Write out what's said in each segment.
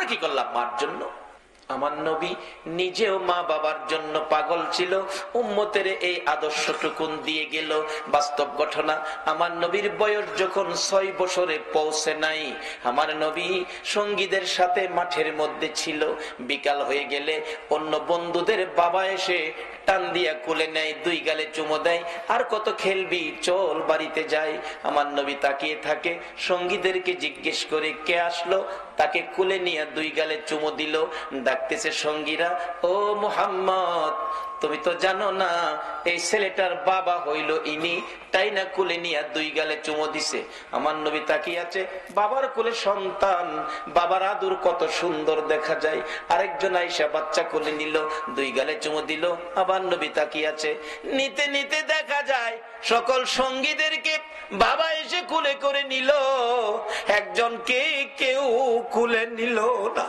কি করলাম? মার জন্য। আমার নবী নিজেও মা বাবার জন্য পাগল ছিল, উম্মতের এই আদর্শটুকুন দিয়ে গেল। বাস্তব ঘটনা, আমার নবীর বয়স যখন 6 বছরে পৌঁছে নাই, আমার নবী সঙ্গীদের সাথে মাঠের মধ্যে ছিল। বিকাল হয়ে গেলে অন্য বন্ধুদের বাবা এসে টান দিয়া কোলে নেয়, 2 গালে চুমো দেয়, আর কত খেলবি, চল বাড়িতে যাই। আমার নবী তাকিয়ে থাকে, সঙ্গীদেরকে জিজ্ঞেস করে কে আসলো, তাকে কোলে নিয়ে 2 গালে চুমো দিল। ডাকতেছে সঙ্গীরা, ও মুহাম্মদ, তুমি তো জানো না এই ছেলেটার বাবা হইল ইনি, তাই না কোলে নিয়ে 2 গালে চুমো দিছে। আমার নবী তাকিয়ে আছে, বাবার কোলে সন্তান, বাবার আদর কত সুন্দর দেখা যায়। আরেকজন আয়েশা বাচ্চা কোলে নিল, 2 গালে চুমো দিল। আবার নবী তাকিয়ে আছে, নিতে নিতে দেখা যায় সকল সঙ্গীদেরকে বাবা এসে কোলে করে নিল, একজনকে কেউ কোলে নিল না।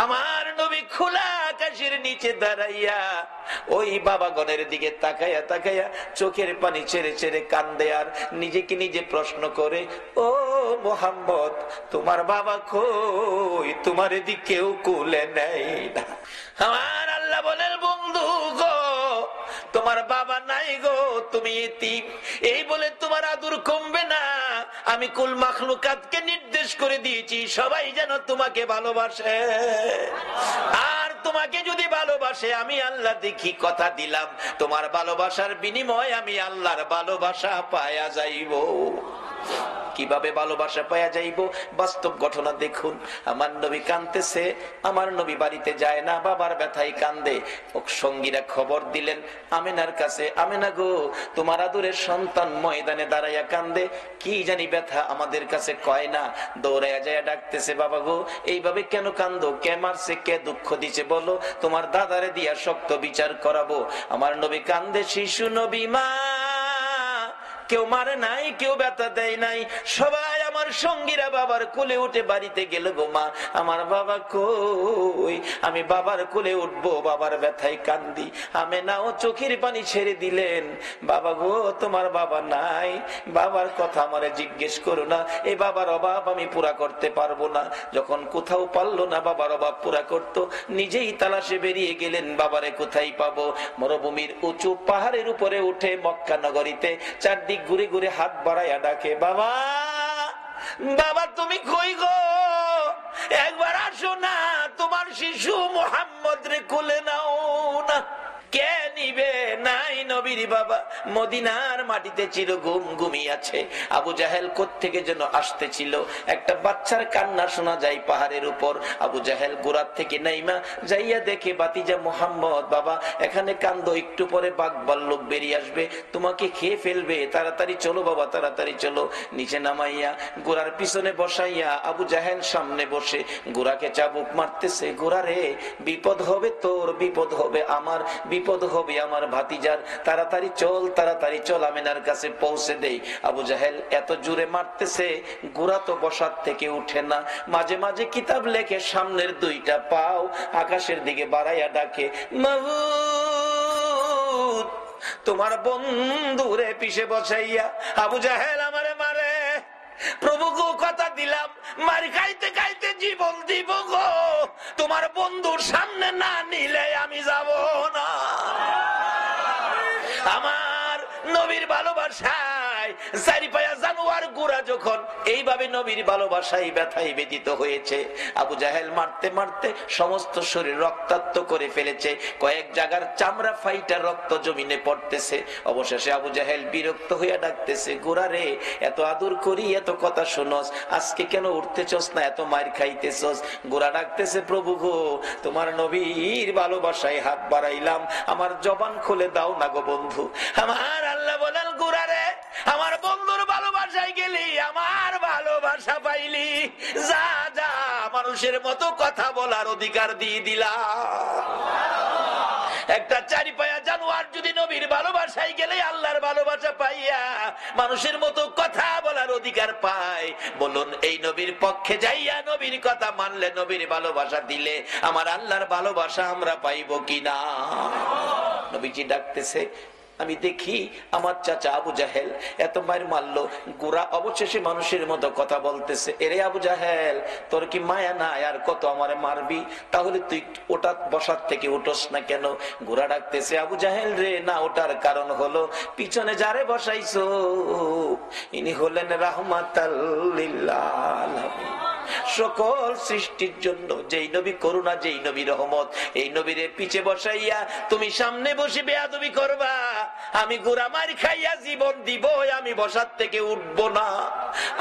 আমার নবী খোলা আকাশের নিচে দাঁড়াইয়া ওই বাবাগণের দিকে তাকাইয়া তাকাইয়া চোখের পানি ছেড়ে ছেড়ে কান্দে, আর নিজেকে নিজে প্রশ্ন করে, ও মুহাম্মদ, তোমার বাবা কই? তোমার এদিকে কেউ কোলে নেয় না। আমার আল্লাহ বলেন, বন্ধু গো, তোমার বাবা নাই গো, তুমি এতিম। এই বলে তোমার আদর কমবে না। আমি কুল মাখলুকাতকে নির্দেশ করে দিয়েছি সবাই যেন তোমাকে ভালোবাসে, আর তোমাকে যদি ভালোবাসে আমি আল্লাহ দেখি, কথা দিলাম তোমার ভালোবাসার বিনিময়ে আমি আল্লাহর ভালোবাসা পায়া যাইব। কিভাবে ভালোবাসা পাওয়া যাইব? বাস্তব ঘটনা দেখুন। আমার নবী কাঁদতেছে, আমার নবী বাড়িতে যায় না, বাবার ব্যথায় কান্দে। সঙ্গীরা খবর দিলেন আমেনার কাছে, আমেনা গো, তোমার আদরের সন্তান ময়দানে দাঁড়াইয়া কান্দে, কি জানি ব্যথা, আমাদের কাছে কয় না। দৌড়াইয়া যায় ডাকতেছে, বাবা গো, এইভাবে কেন কান্দো? কে মারছে, কে দুঃখ দিছে বলো, তোমার দাদারে দিয়া শক্ত বিচার করাবো। আমার নবী কান্দে, শিশু নবী মা, কেউ মারে নাই, কেউ ব্যথা দেয় নাই, সবাই আমার সঙ্গীরা বাবার কোলে উঠে বাড়িতে গেল গো মা, আমার বাবা কই? আমি বাবার কোলে উঠবো, বাবার ব্যথায় কান্দি। আমি নাও চোখের পানি ছেড়ে দিলেন, বাবা গো, তোমার বাবা নাই, বাবার কথা আমারে জিজ্ঞেস করো না, এই বাবার অভাব আমি পুরা করতে পারবো না। যখন কোথাও পারলো না বাবার অভাব পুরা করত, নিজেই তালাশে বেরিয়ে গেলেন, বাবারে কোথায় পাবো। মরুভূমির উঁচু পাহাড়ের উপরে উঠে মক্কা নগরীতে চারদিক ঘুরে ঘুরে হাত বাড়াইয়া ডাকে, বাবা, বাবা তুমি কই গো? একবার আসো না, তোমার শিশু মুহাম্মদ রে কোলে নাও না। কে নিবে? নাই নবীর বাবা মদিনার মাটিতে চির ঘুমিয়েছে। আবু জাহেল কোত্থেকে যেন আসতেছিল, একটা বাচ্চার কান্না শোনা যায় পাহাড়ের উপর। আবু জাহেল গোড়ার থেকে নাইমা যাইয়া দেখে, বাতিজা মুহাম্মদ, বাবা এখানে কান্দো, একটু পরে বাঘ ভাল্লুক বেরিয়ে আসবে, তোমাকে খেয়ে ফেলবে, তাড়াতাড়ি চলো বাবা, তাড়াতাড়ি চলো। নিচে নামাইয়া গোড়ার পিছনে বসাইয়া আবু জাহেল সামনে বসে গোড়াকে চাবুক মারতেছে, গোড়া রে, বিপদ হবে তোর, বিপদ হবে আমার, বিপদ হবে আমার ভাতিজার, তাড়াতাড়ি চল, তাড়াতাড়ি চল, আমিনার কাছে পৌঁছে দেই। আবু জাহেল এত জোরে মারতেছে, গোড়া তো বসার থেকে উঠে না। মাঝে মাঝে কিতাব লেখে সামনের 2টা পাও আকাশের দিকে বাড়াইয়া ডাকে, মাবুদ, তোমার বন্ধুরে পিছে বসাইয়া আবু জাহেল আমারে মারে। প্রভু গো, কথা দিলাম মার খাইতে খাইতে জীবন দিব গো, তোমার বন্ধুর সামনে না নিলে আমি যাব না। আমার নবীর ভালোবাসায় চারি পায়া জানোয়ার গুড়া যখন এইভাবে নবীর ভালোবাসায় ব্যথায় ব্যতীত হয়েছে, আবু জাহেল মারতে মারতে সমস্ত শরীর রক্তাক্ত করে ফেলেছে, কয়েক জায়গার চামড়া ফাইটা রক্ত জমিনে পড়তেছে। অবশেষে আবু জাহেল বিরক্ত হইয়া ডাকতেছে, গোড়া রে, এত আদর করি, এত কথা শুনস, আজকে কেন উঠতেছস না, এত মার খাইতেছস? গোড়া ডাকতেছে, প্রভু গো, তোমার নবীর ভালোবাসায় হাত বাড়াইলাম, আমার জবান খুলে দাও না গো বন্ধু। আমার আল্লাহ বলেন, গোড়া রে, আমার বন্ধুর ভালোবাসায় গেলি, আমার ভালোবাসা পাইলি, যা যা, মানুষের মতো কথা বলার অধিকার দিয়ে দিলাম। একটা চারি পায়া জানোয়ার যদি নবীর ভালোবাসায় গেলে আল্লাহর ভালোবাসা পাইয়া মানুষের মতো কথা বলার অধিকার পায়, বলুন এই নবীর পক্ষে যাইয়া নবীর কথা মানলে, নবীর ভালোবাসা দিলে আমার আল্লাহর ভালোবাসা আমরা পাইব কিনা? নবীজি ডাকতেছে, আমি দেখি আমার চাচা আবু জাহেল এত মায়ের মারলো, গোরা অবশেষে মানুষের মতো কথা বলতেছে, এরে আবু জাহেল তোর কি মায়া না, আর কত আমারে মারবি, তাহলে তুই ওটা বসার থেকে উঠোস না কেন? গোরা ডাকতেছে, আবু জাহেল রে, না ওটার কারণ হলো পিছনে যারে বসাইছো ইনি হলেন রাহমাতাল লিল আলামিন, সকল সৃষ্টির জন্য যেই নবী করুণা, যেই নবী রহমত, এই নবীরে পিছে বসাইয়া তুমি সামনে বসে বেয়াদবি করবা, আমি গোরা মার খাইয়া জীবন দিব, আমি বসার থেকে উঠবো না।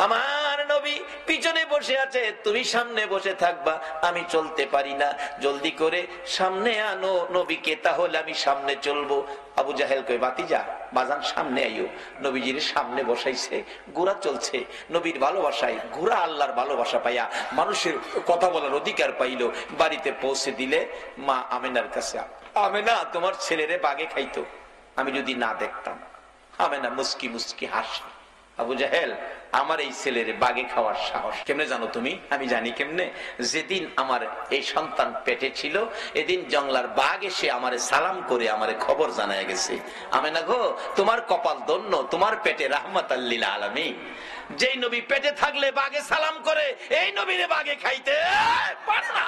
আমার নবী পিছনে বসে আছে, তুমি সামনে বসে থাকবা, আমি চলতে পারি না, জলদি করে সামনে আনো নবীকে, তাহলে আমি সামনে চলবো। আবু জাহেল কই, বাতিজা বাজান সামনে আইও। নবীজির সামনে বসাইছে, গোরা চলছে নবীর ভালোবাসায়, গোরা আল্লাহর ভালোবাসা পাইয়া মানুষের কথা বলার অধিকার পাইল। বাড়িতে পৌঁছে দিলে মা আমেনার কাছে, আমেনা তোমার ছেলেরে বাগে খাইতো, আমি যদি না দেখতাম। আমেনা মুস্কি মুস্কি হাসি, আবু জাহেল আমার এই ছেলের বাগে খাওয়ার সাহস কেমনে জানো তুমি? আমি জানি কেমনে, যেদিন আমার এই সন্তান পেটে ছিল এদিন জংলার বাঘ এসে আমারে সালাম করে আমারে খবর জানায় গেছে। আমেনা গো, তোমার কপাল ধন্য, তোমার পেটে রাহমাতাল লিল আলামিন। যেই নবী পেটে থাকলে বাঘে সালাম করে, এই নবীরে বাঘে খাইতে পারে না।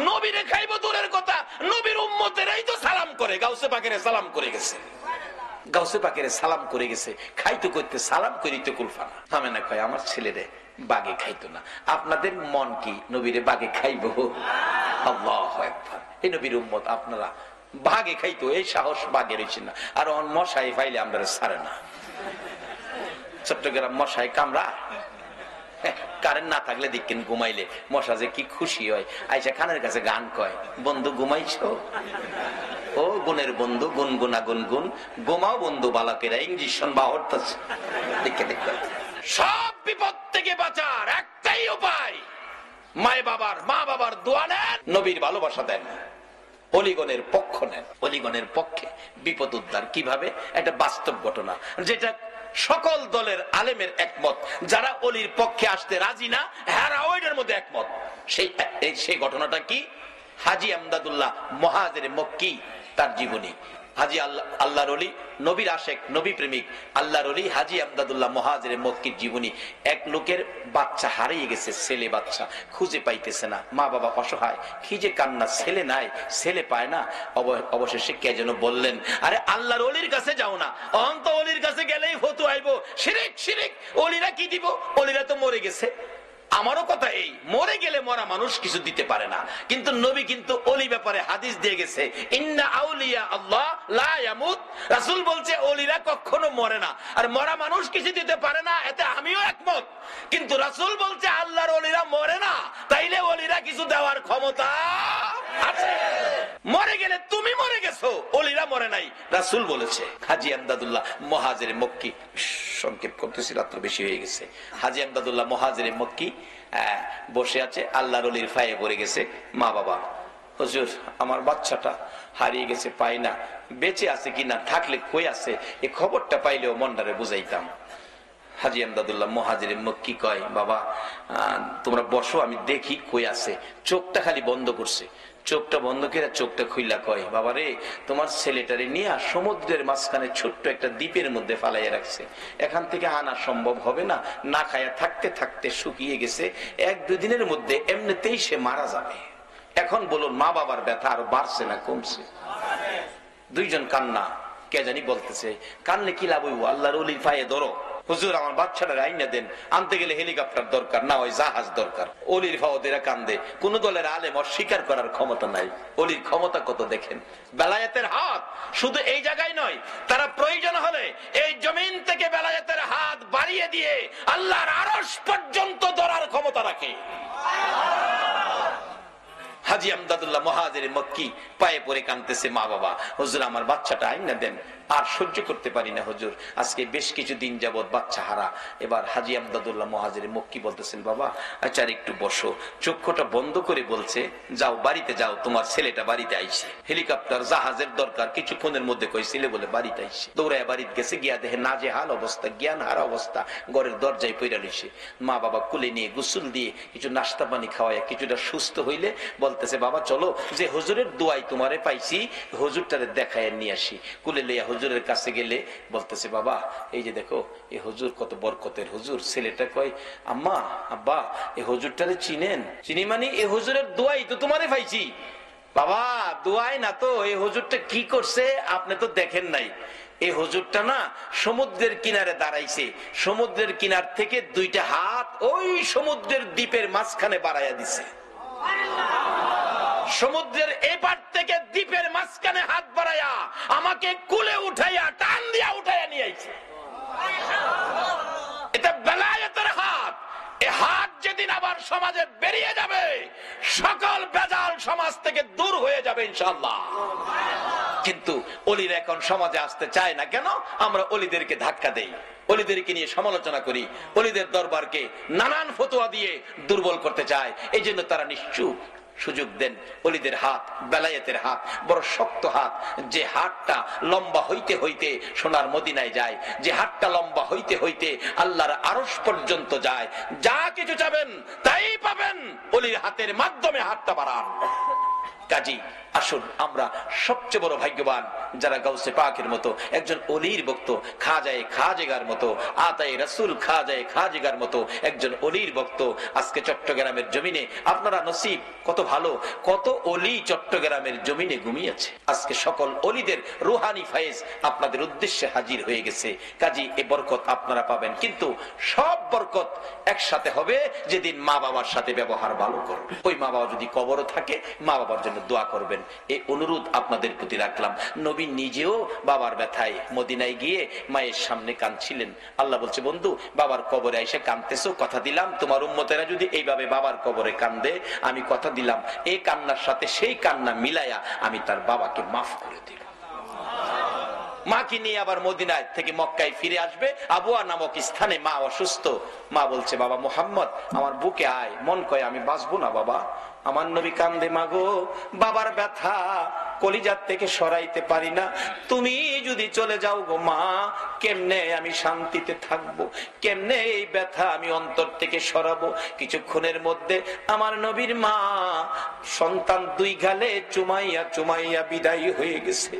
নবীরে খাইবো দূরের কথা, নবীর উম্মতেরাই তো সালাম করে, গাউসে পাকের সালাম করে গেছে, গাউসে পাকের সালাম করে গেছে, খাইতো করতে সালাম করিতে কুলফানা। আমেনা কয়, আমার ছেলেরে বাগে খাইতো না। আপনাদের মন কি নবীরে বাগে খাইবো? আল্লাহু আকবার। এই নবীর উম্মত আপনারা বাগে খাইতো, এই সাহস বাগে রয়েছে না। আর মশাই পাইলে আমরা ছাড়ে না। চট্টগ্রাম মশাই কামড়া, কারেন্ট না থাকলে দেখেন ঘুমাইলে মশা যে কি খুশি হয়, আইসা খানের কাছে গান কয়, বন্ধু ঘুমাইছো? ও গুণের বন্ধু, গুনগুনা গুনগুন, গোমাও বন্ধু বালকেরা ইঞ্জেকশন বা হরতাছে। দেখে দেখবে সব বিপদ থেকে বাঁচার একটাই উপায়, মা বাবার দোয়া নেন, নবীর ভালোবাসা দেন, অলিগণের পক্ষ নেন। অলিগণের পক্ষে বিপদ উদ্ধার কিভাবে? একটা বাস্তব ঘটনা, যেটা সকল দলের আলেমের একমত, যারা অলির পক্ষে আসতে রাজি না হেরাও এটার মধ্যে একমত। সেই ঘটনাটা কি? হাজী আমদাদুল্লাহ মুহাজির মক্কি, তার জীবনী। হাজী আল্লাহর ওলি, নবীর আশেক, নবী প্রেমিক আল্লাহর ওলি হাজী আমদাদুল্লাহ মুহাজির মক্কির জীবনী। এক লোকের বাচ্চা হারিয়ে গেছে, ছেলে বাচ্চা খুঁজে পাইতেছে না, মা বাবা অসহায়, কি যে কান্না, ছেলে নাই, ছেলে পায় না। অবশেষে কে যেন বললেন, আরে আল্লাহর ওলির কাছে যাও না, অন্ত ওলির কাছে গেলেই ফতোয়া আইবো, শিরিক শিরিক, ওলিরা কি দিব, ওলিরা তো মরে গেছে। আমারও কথা এই, মরে গেলে মরা মানুষ কিছু দিতে পারে না, কিন্তু নবী কিন্তু ওলি ব্যাপারে হাদিস দিয়ে গেছে, ইন্না আউলিয়া আল্লাহ লা ইয়ামুত। রাসূল বলছে ওলিরা কখনো মরে না, আর মরা মানুষ কিছু দিতে পারে না, এতে আমিও একমত। কিন্তু রাসূল বলছে আল্লাহর ওলিরা মরে না, তাইলে ওলিরা কিছু দেওয়ার ক্ষমতা আছে। মরে গেলে তুমি মরে গেছো, ওলিরা মরে নাই, রাসূল বলেছে। হাজী আমদাদুল্লাহ মুহাজির মক্কি, সংক্ষেপ করতেছি রাত্র বেশি হয়ে গেছে। হাজী আমদাদুল্লাহ মুহাজির মক্কি বসে আছে, আল্লাহর ওলির পায়ে পড়ে গেছে। মা বাবা, হুজুর আমার বাচ্চাটা হারিয়ে গেছে, পাই না, বেঁচে আছে কিনা, থাকলে কই আছে, এই খবরটা পাইলেও মনটারে বুঝাইতাম। হাজী আমদাদুল্লাহ মুহাজির মক্কি কয়, বাবা তোমরা বসো, আমি দেখি কই আছে। চোখটা খালি বন্ধ করছে, চোখটা বন্ধ করে চোখটা খুইলা কয়, বাবা রে, তোমার ছেলেটারে নিয়ে সমুদ্রের মাঝখানে ছোট্ট একটা দ্বীপের মধ্যে ফালাইয়া রাখছে, এখান থেকে আনা সম্ভব হবে না, না খায়া থাকতে থাকতে শুকিয়ে গেছে, 1-2 দিনের মধ্যে এমনিতেই সে মারা যাবে। এখন বলুন, মা বাবার ব্যথা আরো বাড়ছে না কমছে? দুইজন কান্না, কে জানি বলতেছে, কানলে কি লাভ হইব, আল্লাহর ওলির পায়ে ধরো, হুজুর আমার বাচ্চাটা আইনা দেন, আনতে গেলে হেলিকপ্টার দরকার, না হয় জাহাজ দরকার। অলির ফাওদেরা কান্দে, কোন দলের আলেম অস্বীকার করার ক্ষমতা নাই। অলির ক্ষমতা কত দেখেন, বেলায়েতের হাত শুধু এই জায়গায় নয়, তারা প্রয়োজন হলে এই জমিন থেকে বেলায়েতের হাত বাড়িয়ে দিয়ে আল্লাহর আরশ পর্যন্ত ধরার ক্ষমতা রাখে। হাজী আমদাদুল্লাহ মুহাজির মক্কি পায়ে পড়ে কাঁদতেছে, মা বাবা, হুজুর আমার বাচ্চাটা আইনা দেন, আর সহ্য করতে পারি না হুজুর, আজকে বেশ কিছু দিন যাবত বাচ্চা হারা। এবার হাজী আমদাদুল্লাহ মুহাজির মক্কি বলতেছেন, বাবা আচ্ছা একটু বসো। চক্ষুটা বন্ধ করে বলছে, যাও বাড়িতে যাও, তোমার ছেলেটা বাড়িতে আইছে, হেলিকপ্টার জাহাজের দরকার, কিছুক্ষণের মধ্যে কইছিলে বলে বাড়িতে আইছে। দৌড়ায় বাড়িতে গেছে, গিয়া দেখে নাজেহাল অবস্থা, জ্ঞান হারা অবস্থা, ঘরের দরজায় পইরা রইছে। মা বাবা কুলে নিয়ে গোসল দিয়ে কিছু নাস্তা পানি খাওয়াইয়া কিছুটা সুস্থ হইলে বলতেছে, বাবা চলো, যে হুজুরের দোয়াই তোমারে পাইছি, হুজুরটারে দেখায় নিয়ে আসি। কুলে লইয়া হুজুরের কাছে গেলে বলতেছে, বাবা এই যে দেখো এই হুজুর কত বরকতের হুজুর। ছেলেটা কয়, আম্মা আব্বা এই হুজুরটারে চিনেন? চিনি মানে এই হুজুরের দোয়াই তো তোমারে পাইছি। বাবা দোয়াই না তো, এই হুজুরটা কি করছে আপনি তো দেখেন নাই। এই হুজুরটা না সমুদ্রের কিনারে দাঁড়াইছে, সমুদ্রের কিনার থেকে দুইটা হাত ওই সমুদ্রের দ্বীপের মাঝখানে বাড়াইয়া দিছে। সমুদ্রের এপার থেকে দ্বীপের মাঝখানে হাত বাড়াইয়া আমাকে কুলে উঠাইয়া টান দিয়া উঠাইয়া নিয়ে আইছে। এটা বেলায়েতের হাত। এই হাত যেদিন আবার সমাজে বেরিয়ে যাবে, সকল বেজাল সমাজ থেকে দূর হয়ে যাবে ইনশাআল্লাহ। কিন্তু অলিরা এখন সমাজে আসতে চায় না কেন? আমরা অলিদেরকে ধাক্কা দেই, অলিদেরকে নিয়ে সমালোচনা করি, অলিদের দরবারকে নানান ফতোয়া দিয়ে দুর্বল করতে চায়। এই জন্য তারা নিশ্চুপ সুযোগ দেন। অলিদের হাত বেলায়েতের হাত বড় শক্ত হাত, যে হাতটা লম্বা হইতে হইতে সোনার মদিনায় যায়, যে হাতটা লম্বা হইতে হইতে আল্লাহর আরশ পর্যন্ত যায়। যা কিছু চাবেন তাই পাবেন, অলির হাতের মাধ্যমে হাতটা বাড়ান। কাজী আসুন আমরা সবচেয়ে বড় ভাগ্যবান যারা গাউসে পাকের মতো একজন অলির ভক্ত, খাজায়ে খাজেগার মতো, আতায়ে রাসূল খাজায়ে খাজেগার মতো একজন অলির ভক্ত। আজকে চট্টগ্রামের জমিনে আপনারা নসিব কত ভালো, কত অলি চট্টগ্রামের জমিনে ঘুমিয়েছে। আজকে সকল অলিদের রুহানি ফায়েজ আপনাদের উদ্দেশ্যে হাজির হয়ে গেছে। কাজী এই বরকত আপনারা পাবেন, কিন্তু সব বরকত একসাথে হবে যেদিন মা বাবার সাথে ব্যবহার ভালো করবে। ওই মা বাবা যদি কবরও থাকে, মা বাবার জন্য দোয়া করবেন, এই অনুরোধ আপনাদের প্রতি রাখলাম। নবী নিজেও বাবার ব্যথায় মদিনায় গিয়ে মায়ের সামনে কাঁদছিলেন। আল্লাহ বলছে, বন্ধু বাবার কবরে এসে কাঁদতেছো, কথা দিলাম তোমার উম্মতেরা যদি এইভাবে বাবার কবরে কান্দে, আমি কথা দিলাম এই কান্নার সাথে সেই কান্না মিলাইয়া আমি তার বাবাকে মাফ করে দিলাম। মাকে নিয়ে আবার মদিনায় থেকে মক্কায় ফিরে আসবে। আবুয়া নামক স্থানে মা অসুস্থ। মা বলছে, বাবা মুহাম্মদ আমার বুকে আয়। মন কয় আমি বাঁচবো না বাবা। আমার নবী কান্দে, মাগো বাবার ব্যথা কলিজার থেকে সরাইতে পারি না, তুমি যদি চলে যাও গো মা, কেমনে আমি শান্তিতে থাকবো, কেমনে এই ব্যথা আমি অন্তর থেকে সরাবো। কিছুক্ষণের মধ্যে আমার নবীর মা সন্তান দুই গালে চুমাইয়া চুমাইয়া বিদায়ী হয়ে গেছে।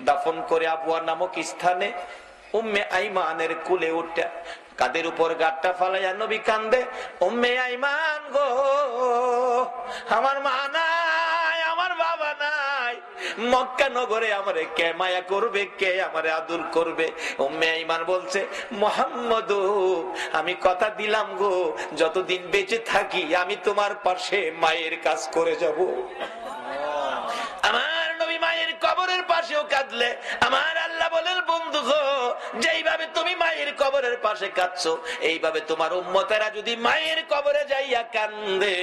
দাফন করে আবুয়া নামক স্থানে উম্মে আইমানের কুলে উঠে কাদের উপর গাঁটটা ফালাইয়া নবী কান্দে, উম্মে আইমান গো আমার মা নাই, আমার বাবা নাই, মক্কা নগরে আমারে কে মায়া করবে, কে আমারে আদর করবে। উম্মে আইমান বলছে, মুহাম্মদ আমি কথা দিলাম গো, যতদিন বেঁচে থাকি আমি তোমার পাশে মায়ের কাজ করে যাব। আমার নবী মায়ের কবরের পাশেও কাঁদলে আমার আল্লাহ বলেন, বন্ধু গো যেইভাবে তুমি মায়ের কবরের পাশে কাঁদছো, এইভাবে তোমার উম্মতেরা যদি মায়ের কবরে যাইয়া কান্দে,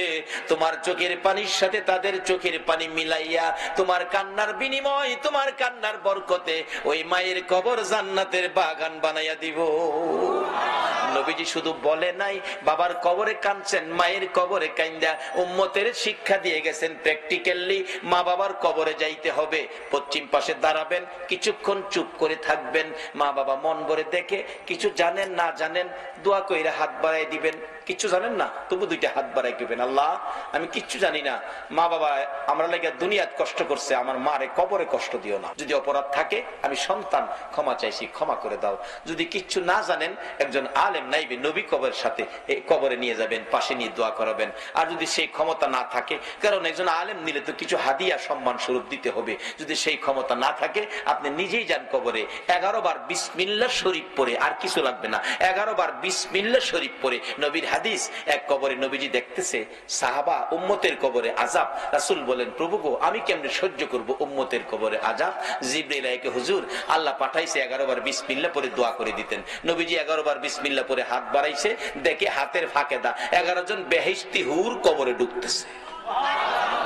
তোমার চোখের পানির সাথে তাদের চোখের পানি মিলাইয়া তোমার কান্নার বিনিময়, তোমার কান্নার বরকতে ওই মায়ের কবর জান্নাতের বাগান বানাইয়া দিব। নবীজি শুধু বলে নাই বাবার কবরে কাঁদছেন, মায়ের কবরে কান্দা উম্মতের শিক্ষা দিয়ে গেছেন প্র্যাকটিক্যালি। মা বাবার কবরে যাইতে হবে, পশ্চিম পাশে দাঁড়াবেন, কিছুক্ষণ চুপ করে থাকবেন, মা বাবা মন ভরে দেখে, কিছু জানেন না জানেন দোয়া কইরা হাত বাড়াই দিবেন, কিচ্ছু জানেন না তবু দুইটা হাত বাড়াই দিবেন, আল্লাহ আমি কিচ্ছু জানি না, মা বাবা আমরা লাগে দুনিয়াত কষ্ট করছে, আমার মারে কবরে কষ্ট দিও না, যদি অপরাধ থাকে আমি সন্তান ক্ষমা চাইছি, ক্ষমা করে দাও। যদি কিচ্ছু না জানেন একজন আলেম নাইবে নবী কবরের সাথে এই কবরে নিয়ে যাবেন, পাশে নিয়ে দোয়া করাবেন। আর যদি সেই ক্ষমতা না থাকে, কারণ একজন আলেম নিলে তো কিছু হাদিয়া সম্মান স্বরূপ দিতে হবে, যদি সেই ক্ষমতা না থাকে আপনি নিজেই যান কবরে, 11 বার বিসমিল্লাহ শরীফ পড়ে, আর কিছু লাগবে না, 11 বার বিসমিল্লাহ শরীফ পড়ে। নবীর হাদিস, এক কবরে নবীজি দেখতেছে সাহাবা উম্মতের কবরে আযাব, রাসূল বলেন প্রভু গো আমি কেমনে সহ্য করব উম্মতের কবরে আযাব। জিবরাইল আইকে হুজুর আল্লাহ পাঠাইছে 11 বার বিসমিল্লাহ পড়ে দোয়া করে দিতেন। নবীজি 11 বার বিসমিল্লাহ পড়ে হাত বাড়াইছে, দেখে হাতের ফাঁকে 11 জন বেহেশতি হুর কবরে ঢুকতেছে।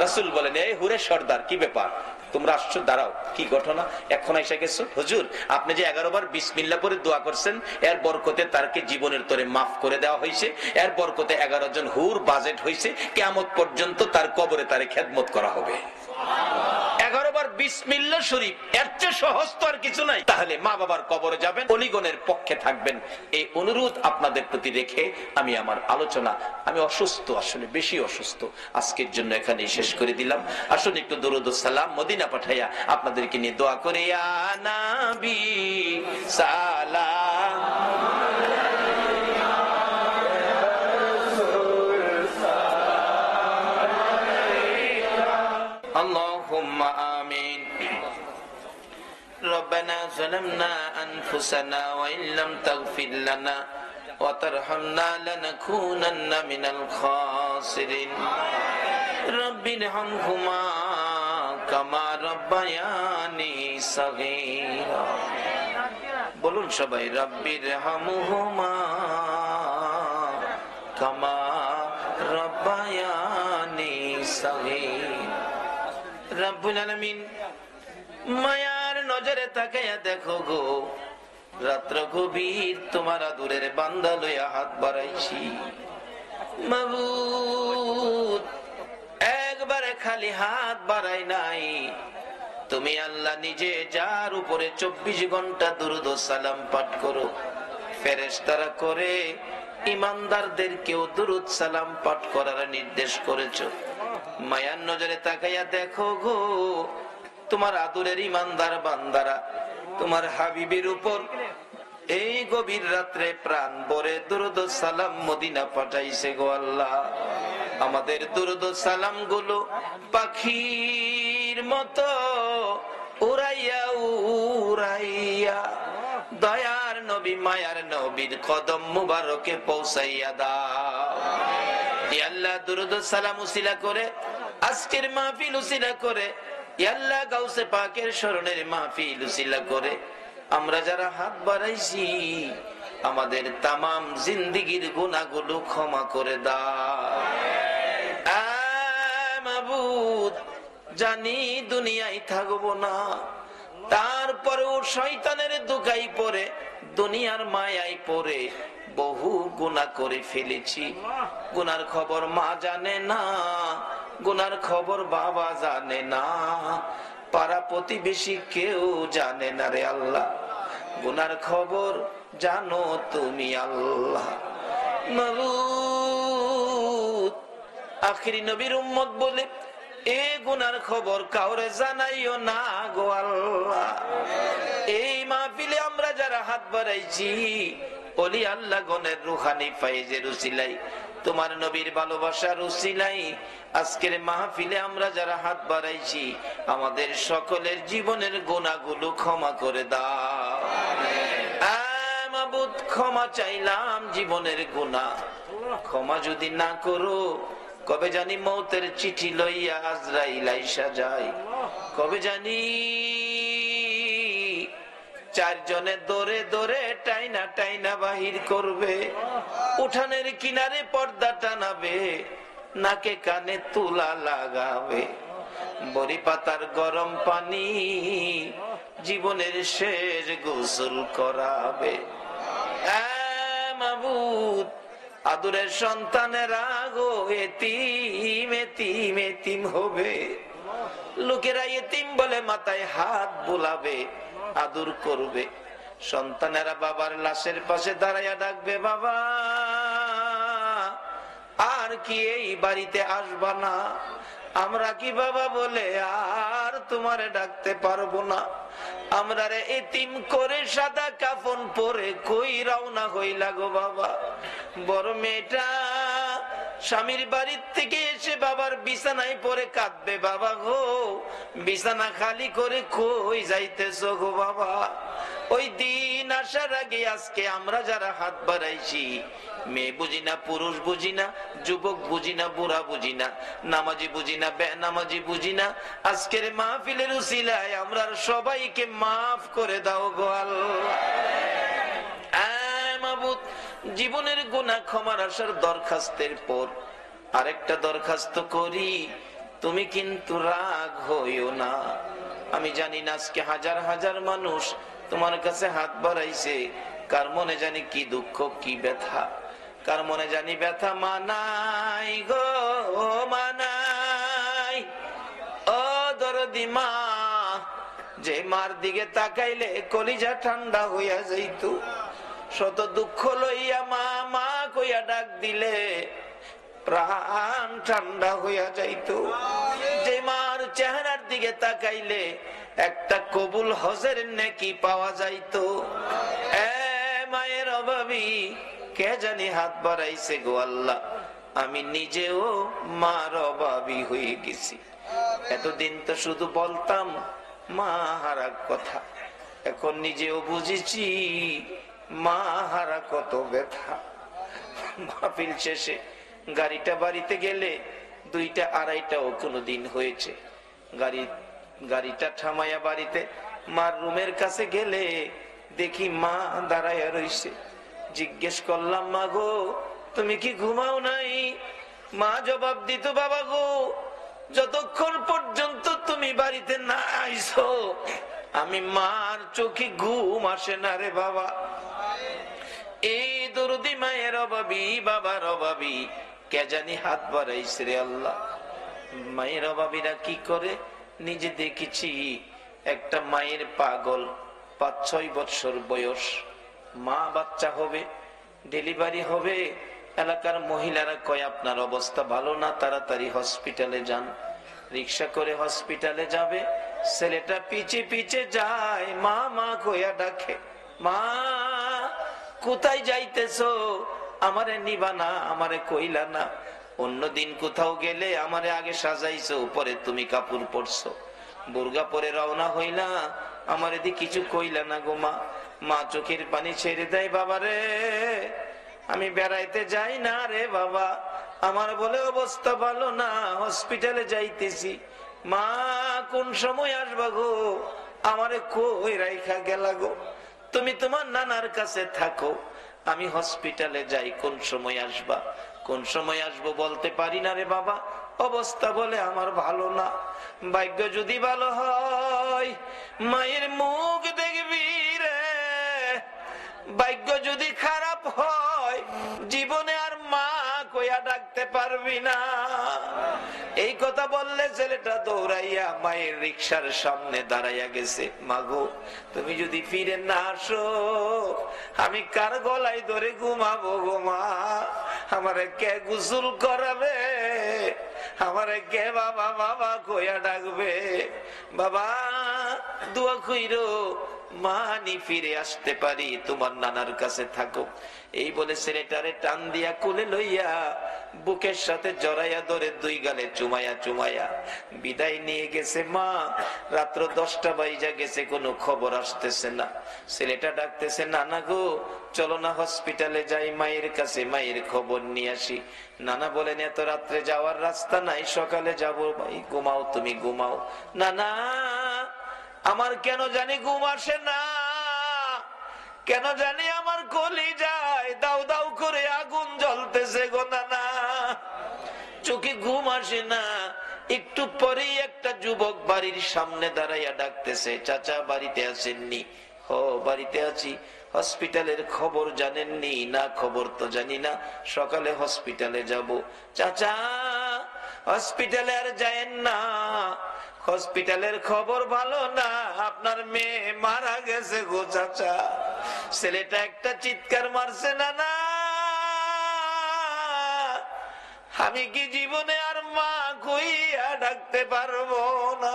রাসূল বলেন, এই হুরের সর্দার কি ব্যাপার, তোমরা আসছো, দাঁড়াও কি ঘটনা, এখন এসে গেছো? হুজুর আপনি যে 11 বার বিসমিল্লাহ পড়ে দোয়া করছেন, এর বরকতে তারকে জীবনের তরে মাফ করে দেওয়া হয়েছে, এর বরকতে 11 জন হুর বাজেট হয়েছে, কিয়ামত পর্যন্ত তার কবরে তারে খেদমত করা হবে। 11 বার বিসমিল্লাহ শরীফ, এর চেয়ে সহজ তো আর কিছু নাই। তাহলে মা বাবার কবরে যাবেন, অলিগণের পক্ষে থাকবেন, এই অনুরোধ আপনাদের প্রতি রেখে আমি আমার আলোচনা, আমি অসুস্থ, আসলে বেশি অসুস্থ, আজকের জন্য এখানেই শেষ করে দিলাম। আসুন একটু দরুদ ও সালাম মদিনা পাঠাইয়া আপনাদেরকে নিয়ে দোয়া করে, ইয়া নবী সালাম। আল্লাহুম্মা আমিন। ربنا ظلمنا أنفسنا وإن لم تغفر لنا وترحمنا لنكونن من الخاسرين رب ارحمهما كما ربياني صغيرا। বলুন সবাই, رب ارحمهما كما ربياني صغيرا। রব্বুল আলামিন মায়ার নজরে তাকাইয়া দেখো গো, রাত্র গভীর তোমার আদরের বান্দা লইয়া হাত বাড়াইছি মাবুদ, একবারে খালি হাত বাড়াই নাই। তুমি আল্লাহ নিজে যার উপরে 24 ঘন্টা দুরূদ ও সালাম পাঠ করো, ফেরেশতারা করে ইমানদারদেরকেও দুরূদ সালাম পাঠ করার নির্দেশ করেছো। মায়ার নজরে তাকাইয়া দেখো গো, তোমার আদরের ইমানদার বান্দারা তোমার হাবিবের উপর এই গভীর রাত্রে প্রাণ ভরে দুরূদ ও সালাম মদিনা পাঠাইছে গো আল্লাহ। আমাদের দুরূদ ও সালাম গুলো পাখির মতো উড়াইয়া উড়াইয়া দয়ার নবী মায়ার নবীর কদম মুবারকে পৌঁছাইয়া দাও। ইয়া আল্লাহ, দুরূদ ও সালাম উসিলা করে আজকের মাহফিল উসিলা করে, ইয়া আল্লাহ গাউসে পাকের শরণের মাহফিল উসিলা করে আমরা যারা হাত বাড়াইছি আমাদের তামাম জিন্দেগীর গুনাহগুলো ক্ষমা করে দাও। মাবুদ, জানি দুনিয়ায় থাকবো না, তারপরেও শয়তানের দোকাই পড়ে দুনিয়ার মায়ায় পড়ে বহু গুনাহ করে ফেলেছি। গুনার খবর মা জানে না, গুনার খবর বাবা জানে না, পাড়া প্রতিবেশী কেউ জানে না রে আল্লাহ। গুনার খবর জানো তুমি আল্লাহ। মাবুদ, আখিরি নবীর উম্মত বলে এ গুনার খবর কাউরে জানাইও না গো আল্লাহ। এই মাহফিলে আমরা যারা হাত বাড়াইছি ওলি আল্লাহ গণের রুহানি ফায়েজের উসিলাই, তোমার নবীর ভালোবাসার উসিলাই আজকের মাহফিলে আমরা যারা হাত বাড়াইছি আমাদের সকলের জীবনের গুনাহগুলো ক্ষমা করে দাও। মাবুদ, ক্ষমা চাইলাম জীবনের গুনাহ, ক্ষমা যদি না করো কবে জানি মৌতের চিঠি লইয়া আজরাইল আইসা যায়, কবে জানি চারজনে দৌড়ে দৌড়ে টাইনা টাইনা বাহির করবে, উঠানের কিনারে পর্দা টানাবে, নাকে কানে তুলা লাগাবে, বড়ি পাতার গরম পানি জীবনের শেষ গোসল করাবে। মাবুদ, আদরের সন্তানেরা গো এতিম এতিম এতিম হবে, লোকেরা এতিম বলে মাথায় হাত বুলাবে, আদর করবে। সন্তানেরা বাবার লাশের পাশে দাঁড়াইয়া ডাকবে, বাবা আর কি এই বাড়িতে আসবা না? আমরা কি বাবা বলে আর তোমারে ডাকতে পারবো না? আমরা রে এতিম করে সাদা কাফন পরে কই রওনা হইলা গো বাবা। বড় মেয়েটা স্বামীর বাড়ির থেকে এসে বাবার বিছানায় পরে কাঁদবে, বাবা গো বিছানা খালি করে কই যাইতেছো গো বাবা? ওই দিন আসার আগে আজকে আমরা যারা হাত বাড়াইছি, মেয়ে বুঝি না, পুরুষ বুঝি না, যুবক বুঝি না, বুড়া বুঝি না, নামাজি বুঝি না, বেনামাজি বুঝি না, আজকের মাহফিলের উসিলায় আমরা সবাইকে মাফ করে দাও গো আল্লাহ। মাবুদ, জীবনের গুনাহ ক্ষমার আসার দরখাস্তের পর আরেকটা দরখাস্ত করি, তুমি কিন্তু রাগ হইও না। আমি জানি না আজকে হাজার হাজার মানুষ তোমার কাছে হাত বাড়াইছে, কার মনে জানি কি দুঃখ কি ব্যথা, কার মনে জানি ব্যথা মানাই গো মানাই। ও দরদি মা, যে মার দিকে তাকাইলে কলিজা ঠান্ডা হইয়া যাইত, শত দুঃখ লইয়া মা মা কইয়া ডাক দিলে প্রাণ ঠান্ডা হইয়া যাইত। যে মার চেহারার দিকে তাকাইলে একটা কবুল হজের নেকি পাওয়া যাইত। মায়ের অভাবী কে জানি হাত বাড়াইছে গো আল্লাহ, আমি নিজেও মার অভাবী হয়ে গেছি। এতদিন তো শুধু বলতাম মা হারা কথা, এখন নিজেও বুঝেছি মা হারা কত ব্যথা। মাহফিল শেষে গাড়িটা বাড়িতে গেলে 2টা 2:30টাও কোনদিন হয়েছে, গাড়িটা থামাইয়া বাড়িতে মার রুমের কাছে গেলে দেখি মা দাঁড়াইয়া রইছে। জিজ্ঞেস করলাম, মা গো তুমি কি ঘুমাও নাই? মা জবাব দিত, বাবা গো যতক্ষণ পর্যন্ত তুমি বাড়িতে না আইছো আমি মার চোখে ঘুম আসে না রে বাবা। এই দরদি মায়ের অভাবী বাবার অভাবী কে জানি হাত বাড়াইছে রে আল্লাহ। মায়ের অভাবীরা কি করে নিজে দেখেছি। একটা মায়ের পাগল 5-6 বছর বয়স, মা বাচ্চা হবে, ডেলিভারি হবে, এলাকার মহিলারা কয় আপনার অবস্থা ভালো না, তাড়াতাড়ি হসপিটালে যান। রিক্সা করে হসপিটালে যাবে, ছেলেটা পিছে পিছে যায়, মা মা কইয়া ডাকে, মা কোথায় যাইতেছো? আমারে নিবা না, আমারে কইলা না। অন্যদিন কোথাও গেলে আমারে আগে সাজাইছো, পরে তুমি কাপড় পরছো, বুরগা পরে রওনা হইলা, আমারে দি কিছু কইলা না গো মা। মা চোখের পানি ছেড়ে দেয়, বাবা রে আমি বেড়াইতে যাই না রে বাবা, আমার বলে অবস্থা ভালো না, হসপিটালে যাইতেছি। মা কোন সময় আসবা গো? আমারে কই রাইখা গেলা গো? তুমি তোমার নানার কাছে থাকো, আমি হসপিটালে যাই, কোন সময় আসবা? কোন সময় আসবো বলতে পারি না রে বাবা, অবস্থা বলে আমার ভালো না। ভাগ্য যদি ভালো হয় মায়ের মুখ দেখবি রে, ভাগ্য যদি খারাপ হয় জীবনে আর মা কইয়া ডাকতে পারবি না। এই কথা বললে ছেলেটা দৌড়াইয়া মায়ের রিক্সার সামনে দাঁড়াইয়া গেছে। মাগো তুমি যদি ফিরে না আসো আমি কার গলায় ধরে ঘুমাবো গো মা? আমারে কে গোসল করাবে? আমারে কে বাবা বাবা কইয়া ডাকবে? বাবা দোয়া কইরো মানি ফিরে আসতে পারি, তোমার নানার কাছে থাকো। এই বলে ছেলেটারে টান দিয়া কোলে লইয়া বুকের সাথে জড়াইয়া ধরে 2 গালে চুমাইয়া চুমাইয়া বিদায় নিয়ে গেছে মা। রাত্র 10টা বাজে গেছে, কোনো খবর আসতেছে না। ছেলেটা ডাকতেছে, নানা গো চলো না হসপিটালে যাই, মায়ের কাছে মায়ের খবর নিয়ে আসি। নানা বলেন এত রাত্রে যাওয়ার রাস্তা নাই, সকালে যাবো। ভাই ঘুমাও, তুমি ঘুমাও। নানা আমার কেন জানি ঘুম আসে না, কেন জানি আমার কলিজায় দাউ দাউ করে আগুন জ্বলতেছে গো নানা, চোখে ঘুম আসে না। একটু পরেই একটা যুবক বাড়ির সামনে দাঁড়াইয়া ডাকতেছে, চাচা বাড়িতে আসেননি? ও বাড়িতে আছি। হসপিটালের খবর জানেননি? না খবর তো জানি না, সকালে হসপিটালে যাব। চাচা হসপিটালে আর যায়েন না, হসপিটালের খবর ভালো না, আপনার মেয়ে মারা গেছে গো চাচা। ছেলেটা একটা চিৎকার মারছে, না না আমি কি জীবনে আর মা কইয়া ডাকতে পারবো না?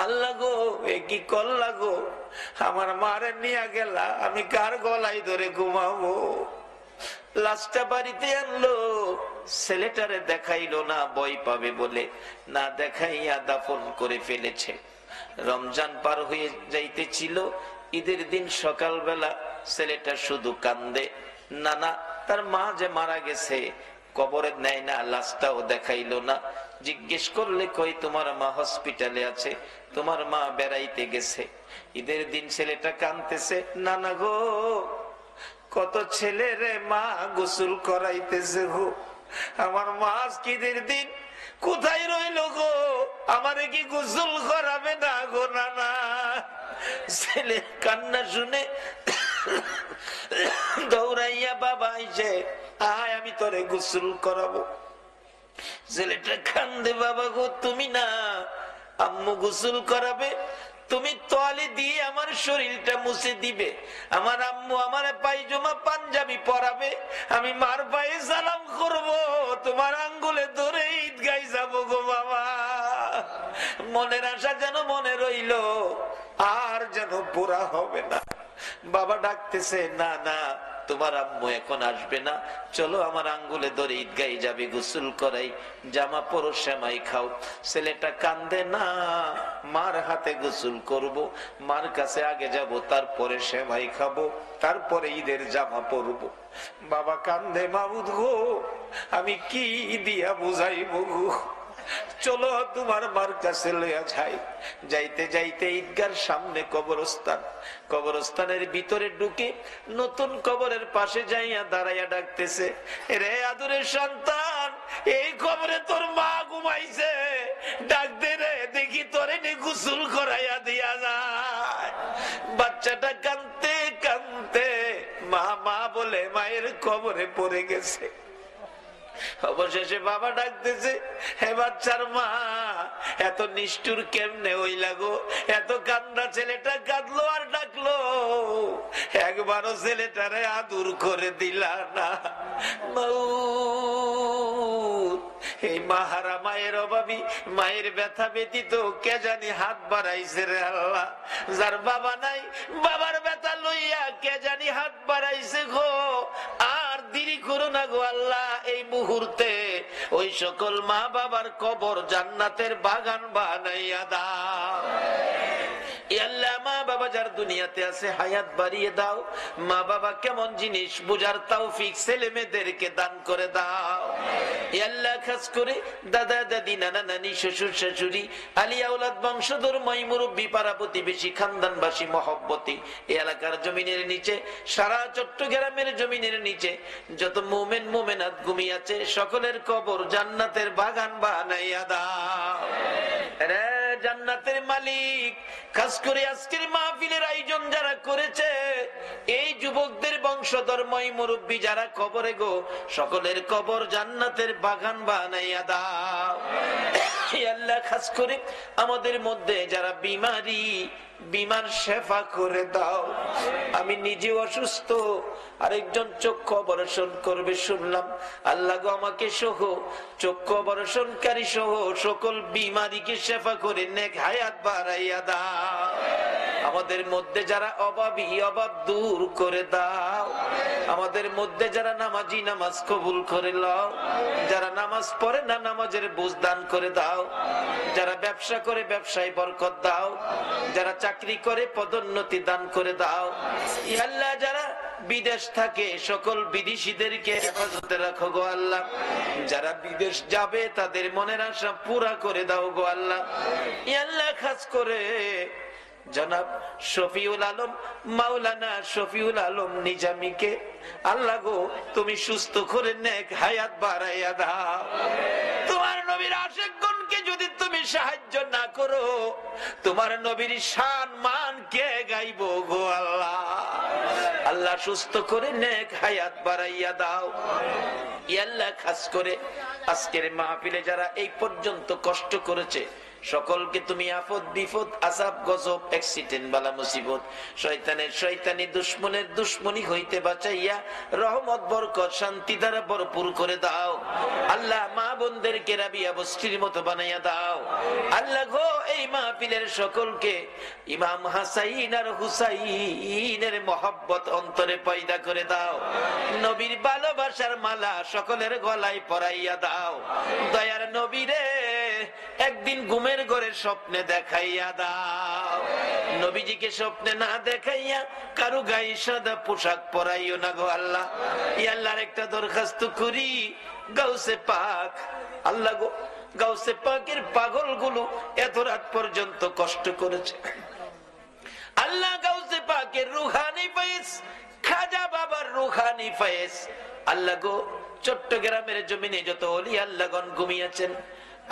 আল্লাহ গো এ কি করলা গো? আমার মারে নিয়ে গেলা, আমি কার গলায় ধরে ঘুমাবো? লাশটা বাড়িতে আনলো, ছেলেটারে দেখাইলো না, ভয় পাবে বলে না দেখাইয়া দাফন করে ফেলেছে। রমজান পার হয়ে যাইতেছিল, ঈদের দিন সকালবেলা ছেলেটা শুধু কান্দে, নানা তার মা যে মারা গেছে কবরে নেয় না, লাশটাও দেখাইলো না। জিজ্ঞেস করলে কই তোমার মা হসপিটালে আছে, তোমার মা বেড়াইতে গেছে। ঈদের দিন ছেলেটা কাঁদতেছে, নানা গো কত ছেলে রে মা গোসল করাইতেছে গো, আমার মা আজকে ঈদের দিন কোথায় রইল গো? আমারে কি গোসল করাবে না গো নানা? ছেলে কান্না শুনে দৌড়াইয়া বাবা আইছে, আয় আমি তোরে গোসল করাবো। ছেলেটা কান্দে, বাবা গো তুমি না আম্মু গোসল করাবে, তুমি তোয়ালে দিয়ে আমার শরীরটা মুছে দিবে, আমার আম্মু আমার পায়জামা পাঞ্জাবি পরাবে, আমি মার পায়ে সালাম করব, তোমার আঙ্গুলে ধরে ঈদগায় যাব গো বাবা। মনের আশা যেন মনে রইল, আর যেন পুরা হবে না। বাবা ডাকতেছে, না না তোমার আম্মু এখন আসবে না, চলো আমার আঙ্গুলে ধরে ঈদগায় যাবে, গোসল করাই, জামা পরো, সেমাই খাও। ছেলেটা কান্দে, না মার হাতে গোসল করব, মার কাছে আগে যাব, তারপরে সেমাই খাবো, তারপরে ঈদের জামা পরবো। বাবা কান্দে, মাবুদ গো আমি কি দিয়া বুঝাইব গো, চলো তোমার মার কাছে লইয়া যাই। যাইতে যাইতে ঈদগার সামনে কবরস্থান, কবরস্থানের ভিতরে ঢুকে নতুন কবরের পাশে যাইয়া দাঁড়াইয়া ডাকতেছে, রে আদরের সন্তান, এই কবরে তোর মা ঘুমাইছে, ডাক দে রে, দেখি তোরে নি গোসল করাইয়া দিয়া যায়। বাচ্চাটা কাঁদতে কাঁদতে মা মা বলে মায়ের কবরে পড়ে গেছে। অবশেষে বাবা ডাকতেছে, হে বাচ্চার মা, এত নিষ্ঠুর কেমনে হইলা গো, এত কান্দা ছেলেটা কাঁদলো আর ডাকলো, একবারও ছেলেটারে আদর করে দিলা না। এই মাহারা মায়ের অভাবী, মায়ের ব্যথা ব্যতীত কে জানি হাত বাড়াইছে রে আল্লাহ। যার বাবা নাই, বাবার ব্যথা লইয়া কে জানি হাত বাড়াইছে গো। আর দেরি করো না গো আল্লাহ, এই মুহূর্তে ওই সকল মা বাবার কবর জান্নাতের বাগান বানাইয়া দাও। আল্লাহ মা বাবা যার দুনিয়াতে আছে হায়াত বাড়িয়ে দাও। মা বাবা কেমন জিনিস বুঝার তৌফিক ছেলে মেয়েদেরকে দান করে দাও। আল্লাহ খাস করে দাদা দাদি, নানা নানি, শ্বশুর শাশুড়ি, আলী আওলাদ, বংশধর, মাই মুরব্বী, পাড়া প্রতিবেশী, খানদানবাসী, মহব্বতী, এই এলাকার জমিনের নিচে, সারা চট্টগ্রামের জমিনের নিচে যত মুমিন মুমিনাত ঘুমিয়ে আছে, সকলের কবর জান্নাতের বাগান বানাইয়া দাও। রে জান্নাতের মালিক, খাস করে আজকের মাহফিলের আয়োজন যারা করেছে, এই যুবকদের বংশধর, মাই মুরব্বী যারা কবরে গো, সকলের কবর জান্নাতের বাগান বানাইয়া দাও। আল্লাহ খাস করে আমাদের মধ্যে যারা বিমারি, বিমার শেফা করে দাও। আমি নিজে অসুস্থ, আরেকজন চক্ষু অপারেশন করবে শুনলাম, আল্লাহ গো আমাকে সহ চক্ষু অপারেশনকারী সহ সকল বিমারিকে শেফা করে নেক হায়াত বাড়াইয়া দাও। আমাদের মধ্যে যারা অভাবী, অভাব দূর করে দাও। আমাদের মধ্যে যারা নামাজি, নামাজ কবুল করে লও। যারা নামাজ পড়ে না, নামাজের বুঝ দান করে দাও। যারা ব্যবসা করে ব্যবসায় বরকত দাও। যারা চাকরি করে পদোন্নতি দান করে দাও। আল্লাহ যারা বিদেশ থাকে সকল বিদেশিদেরকে হেফাজতে রাখো গো আল্লাহ। যারা বিদেশ যাবে তাদের মনের আশা পুরা করে দাও গো আল্লাহ। আল্লাহ খাস করে জনাব শফিউল আলম, মাওলানা শফিউল আলম নিজামীকে আল্লাহ গো তুমি সুস্থ করে নেক হায়াত বাড়াইয়া দাও। তোমার নবীর আশিকগণকে যদি তুমি সাহায্য না করো, তোমার নবীর শান মান কে গাইবো গো আল্লাহ। আল্লাহ সুস্থ করে নেক হায়াত বাড়াইয়া দাও। আল্লাহ খাস করে আজকের মাহফিলে যারা এই পর্যন্ত কষ্ট করেছে, সকলকে তুমি আফত বিপদ, আযাব গজব, অ্যাক্সিডেন্ট, বালা মুসিবত, শয়তানের শয়তানি, দুশমনের দুশমনি হইতে বাঁচাইয়া রহমত, বরকত, শান্তি দ্বারা ভরপুর করে দাও। আল্লাহ মা বোনদেরকে রাবিয়া বস্তির মতো বানাইয়া দাও। আল্লাহ গো এই মাহফিলের সকলকে ইমাম হাসাইন আর হুসাইনের মহব্বত অন্তরে পয়দা করে দাও। নবীর ভালোবাসার মালা সকলের গলায় পরাইয়া দাও। দয়ার নবীরে একদিন ঘুমের ঘরে স্বপ্নে দেখাইয়া দাও। নবীজিকে স্বপ্নে না দেখাইয়া কারো গায়ে সাদা পোশাক পরাইও না গো আল্লাহ। আল্লাহর একটা দরখাস্ত করি, গাউসে পাক আল্লাহ গো, গাউসে পাকের পাগল গুলো এত রাত পর্যন্ত কষ্ট করেছে আল্লাহ। গাউসে পাকের রুহানি ফয়েজ, খাজা বাবার রুহানি ফয়েজ আল্লাহ গো, চট্টগ্রামের জমিনে যত ওলি আল্লাহগণ ঘুমিয়েছেন,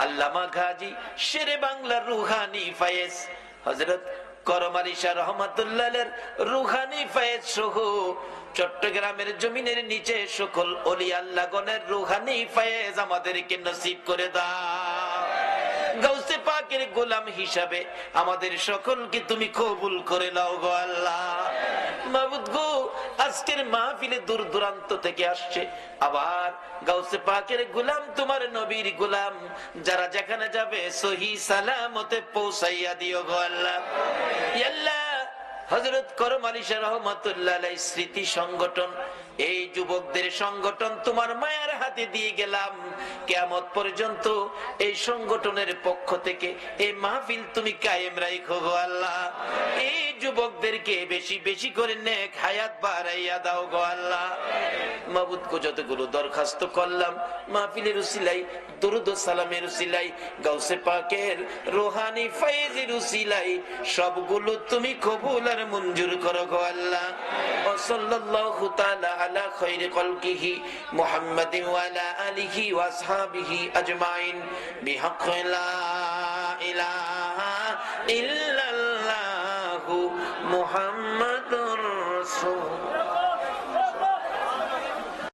আল্লামা গাজী শেরে বাংলার রুহানি ফয়েজ, হযরত করম আলী শাহ রহমাতুল্লাহের রুহানি ফয়েজ সহ চট্টগ্রামের জমিনের নিচে সকল ওলি আল্লাহগণের রুহানি ফয়েজ আমাদেরকে নসিব করে দাও। গাউসে পাকের গোলাম হিসাবে আমাদের সকলকে তুমি কবুল করে নাও গো আল্লাহ। মাবুদ গো, আজকের মাহফিলে দূর দূরান্ত থেকে আসছে আবার গাউসে পাকের গোলাম, তোমার নবীর গোলাম, যারা যেখানে যাবে সহি সালামতে পৌঁছাইয়া দিও গো আল্লাহ। আল্লাহ, হযরত করম আলী শাহ রহমাতুল্লাহ আলাইহি স্মৃতি সংগঠন, এই যুবকদের সংগঠন তোমার মায়ের হাতে দিয়ে গেলাম। কিয়ামত পর্যন্ত এই সংগঠনের পক্ষ থেকে এই মাহফিল তুমি কায়েম রাখো গো আল্লাহ। এই যুবকদেরকে বেশি বেশি করে নেক হায়াত বাড়াইয়া দাও গো আল্লাহ। মাবুদ গো, যতগুলো দরখাস্ত করলাম মাহফিলের উসিলাই, দুরুদ ও সালামের উসিলাই, গাউসে পাকের রূহানি ফয়েজের উসিলাই সবগুলো তুমি কবুল আর মঞ্জুর করো গো আল্লাহ। ওয়া সাল্লাল্লাহু তাআলা আলা খায়রি খালকিহি মুহাম্মাদিন ওয়া আলা আলিহি ওয়া আসহাবিহি আজমাইন বিহাক্কি লা ইলাহা ইল্লাল্লাহু মুহাম্মাদুর রাসূল।